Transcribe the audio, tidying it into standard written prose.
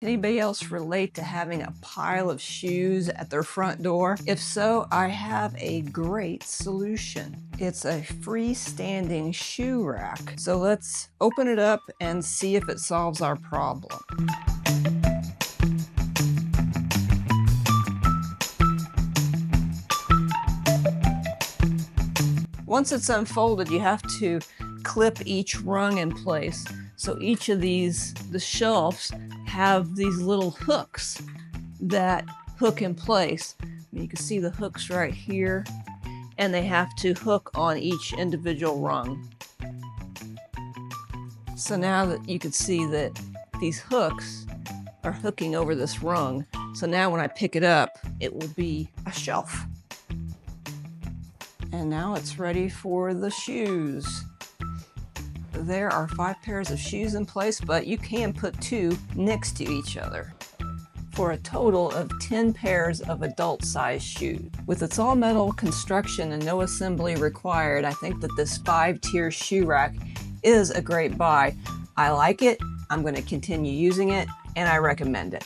Anybody else relate to having a pile of shoes at their front door? If so, I have a great solution. It's a freestanding shoe rack. So let's open it up and see if it solves our problem. Once it's unfolded, you have to clip each rung in place. So each of the shelves have these little hooks that hook in place. You can see the hooks right here, and they have to hook on each individual rung. So now that you can see that these hooks are hooking over this rung. So now when I pick it up, it will be a shelf. And now it's ready for the shoes. There are 5 pairs of shoes in place, but you can put 2 next to each other for a total of 10 pairs of adult-sized shoes. With its all-metal construction and no assembly required, I think that this 5-tier shoe rack is a great buy. I like it, I'm going to continue using it, and I recommend it.